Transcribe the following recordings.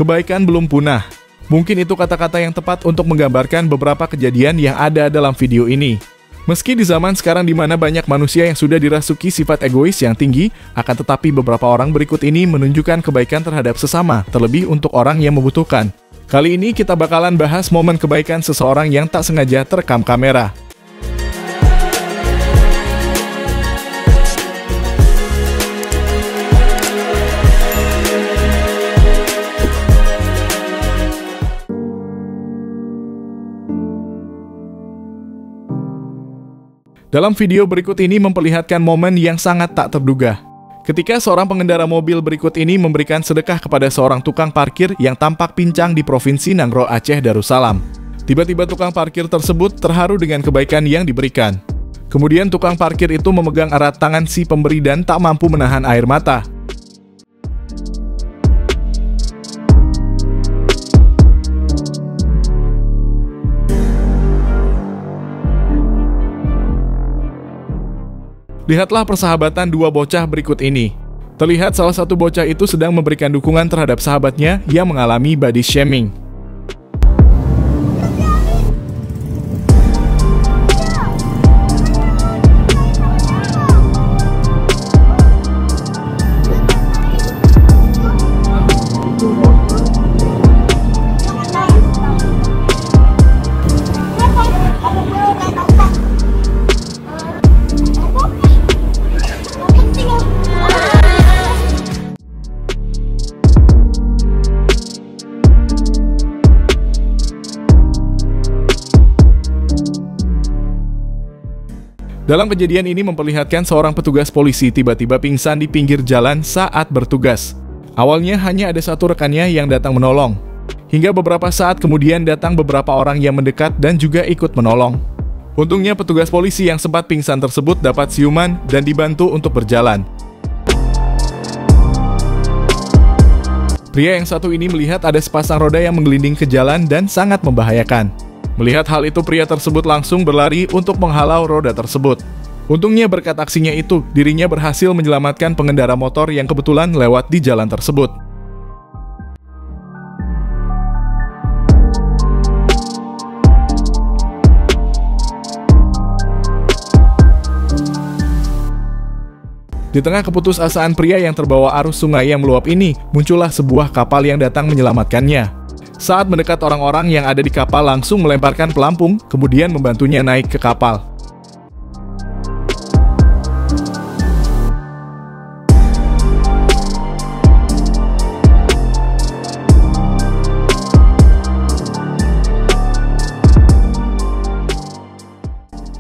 Kebaikan belum punah. Mungkin itu kata-kata yang tepat untuk menggambarkan beberapa kejadian yang ada dalam video ini. Meski di zaman sekarang di mana banyak manusia yang sudah dirasuki sifat egois yang tinggi, akan tetapi beberapa orang berikut ini menunjukkan kebaikan terhadap sesama, terlebih untuk orang yang membutuhkan. Kali ini kita bakalan bahas momen kebaikan seseorang yang tak sengaja terekam kamera. Dalam video berikut ini memperlihatkan momen yang sangat tak terduga. Ketika seorang pengendara mobil berikut ini memberikan sedekah kepada seorang tukang parkir yang tampak pincang di Provinsi Nangro, Aceh Darussalam. Tiba-tiba tukang parkir tersebut terharu dengan kebaikan yang diberikan. Kemudian tukang parkir itu memegang erat tangan si pemberi dan tak mampu menahan air mata. Lihatlah persahabatan dua bocah berikut ini. Terlihat salah satu bocah itu sedang memberikan dukungan terhadap sahabatnya yang mengalami body shaming. Dalam kejadian ini memperlihatkan seorang petugas polisi tiba-tiba pingsan di pinggir jalan saat bertugas. Awalnya hanya ada satu rekannya yang datang menolong. Hingga beberapa saat kemudian datang beberapa orang yang mendekat dan juga ikut menolong. Untungnya petugas polisi yang sempat pingsan tersebut dapat siuman dan dibantu untuk berjalan. Pria yang satu ini melihat ada sepasang roda yang menggelinding ke jalan dan sangat membahayakan. Melihat hal itu, pria tersebut langsung berlari untuk menghalau roda tersebut. Untungnya berkat aksinya itu, dirinya berhasil menyelamatkan pengendara motor yang kebetulan lewat di jalan tersebut. Di tengah keputusasaan pria yang terbawa arus sungai yang meluap ini, muncullah sebuah kapal yang datang menyelamatkannya. Saat mendekat, orang-orang yang ada di kapal langsung melemparkan pelampung, kemudian membantunya naik ke kapal.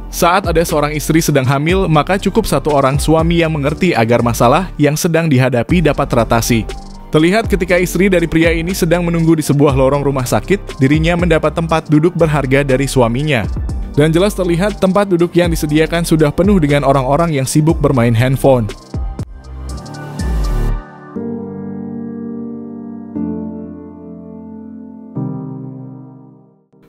Saat ada seorang istri sedang hamil, maka cukup satu orang suami yang mengerti agar masalah yang sedang dihadapi dapat teratasi. Terlihat ketika istri dari pria ini sedang menunggu di sebuah lorong rumah sakit, dirinya mendapat tempat duduk berharga dari suaminya. Dan jelas terlihat tempat duduk yang disediakan sudah penuh dengan orang-orang yang sibuk bermain handphone.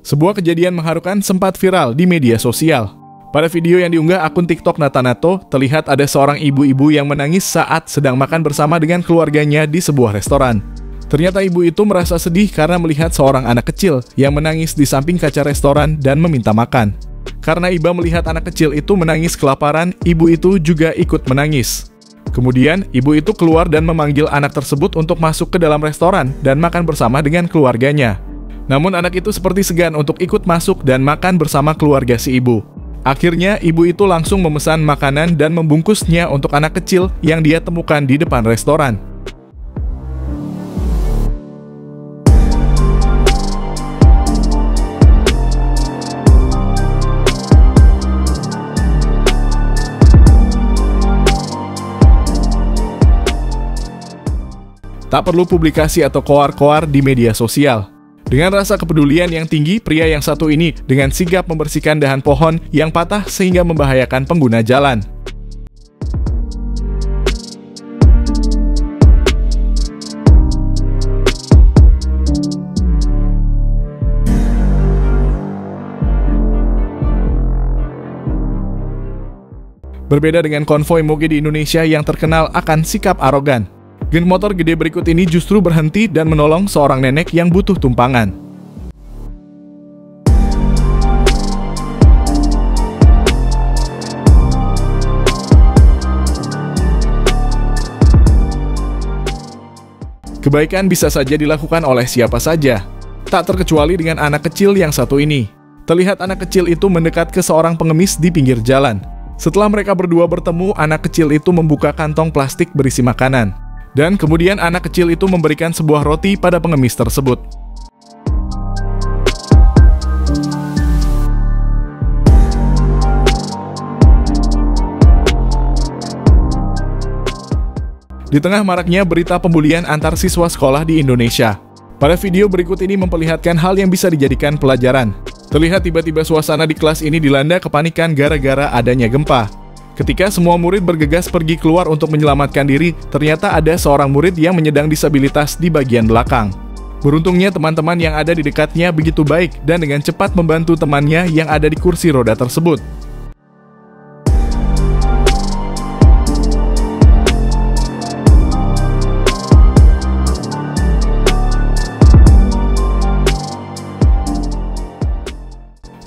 Sebuah kejadian mengharukan sempat viral di media sosial. Pada video yang diunggah akun TikTok Natanato, terlihat ada seorang ibu-ibu yang menangis saat sedang makan bersama dengan keluarganya di sebuah restoran. Ternyata ibu itu merasa sedih karena melihat seorang anak kecil yang menangis di samping kaca restoran dan meminta makan. Karena iba melihat anak kecil itu menangis kelaparan, ibu itu juga ikut menangis. Kemudian, ibu itu keluar dan memanggil anak tersebut untuk masuk ke dalam restoran dan makan bersama dengan keluarganya. Namun anak itu seperti segan untuk ikut masuk dan makan bersama keluarga si ibu. Akhirnya, ibu itu langsung memesan makanan dan membungkusnya untuk anak kecil yang dia temukan di depan restoran. Tak perlu publikasi atau koar-koar di media sosial. Dengan rasa kepedulian yang tinggi, pria yang satu ini dengan sigap membersihkan dahan pohon yang patah sehingga membahayakan pengguna jalan. Berbeda dengan konvoi moge di Indonesia yang terkenal akan sikap arogan. Geng motor gede berikut ini justru berhenti dan menolong seorang nenek yang butuh tumpangan. Kebaikan bisa saja dilakukan oleh siapa saja, tak terkecuali dengan anak kecil yang satu ini. Terlihat anak kecil itu mendekat ke seorang pengemis di pinggir jalan. Setelah mereka berdua bertemu, anak kecil itu membuka kantong plastik berisi makanan. Dan kemudian anak kecil itu memberikan sebuah roti pada pengemis tersebut. Di tengah maraknya berita pembulian antar siswa sekolah di Indonesia, pada video berikut ini memperlihatkan hal yang bisa dijadikan pelajaran. Terlihat tiba-tiba suasana di kelas ini dilanda kepanikan gara-gara adanya gempa. Ketika semua murid bergegas pergi keluar untuk menyelamatkan diri, ternyata ada seorang murid yang menyandang disabilitas di bagian belakang. Beruntungnya teman-teman yang ada di dekatnya begitu baik dan dengan cepat membantu temannya yang ada di kursi roda tersebut.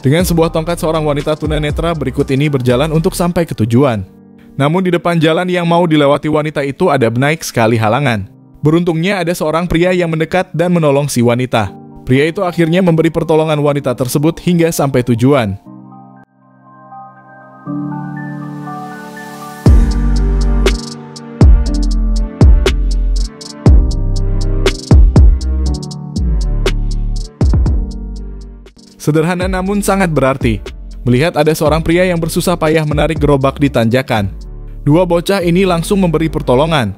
Dengan sebuah tongkat, seorang wanita tunanetra berikut ini berjalan untuk sampai ke tujuan. Namun di depan jalan yang mau dilewati wanita itu ada banyak sekali halangan. Beruntungnya ada seorang pria yang mendekat dan menolong si wanita. Pria itu akhirnya memberi pertolongan wanita tersebut hingga sampai tujuan. Sederhana namun sangat berarti. Melihat ada seorang pria yang bersusah payah menarik gerobak di tanjakan. Dua bocah ini langsung memberi pertolongan.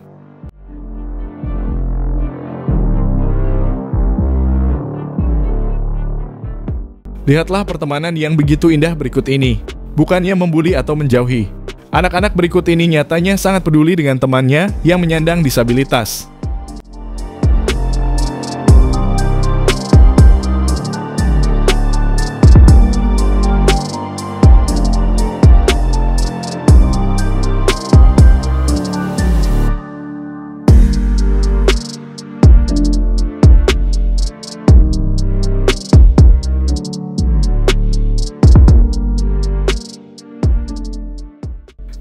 Lihatlah pertemanan yang begitu indah berikut ini. Bukannya membuli atau menjauhi. Anak-anak berikut ini nyatanya sangat peduli dengan temannya yang menyandang disabilitas.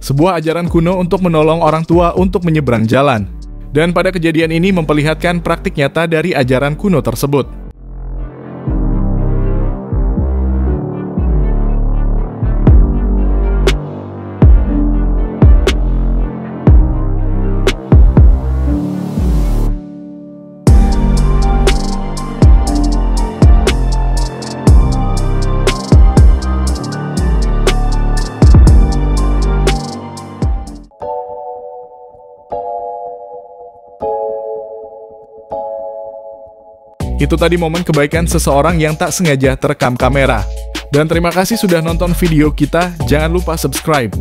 Sebuah ajaran kuno untuk menolong orang tua untuk menyeberang jalan. Dan pada kejadian ini memperlihatkan praktik nyata dari ajaran kuno tersebut. Itu tadi momen kebaikan seseorang yang tak sengaja terekam kamera. Dan terima kasih sudah nonton video kita, jangan lupa subscribe.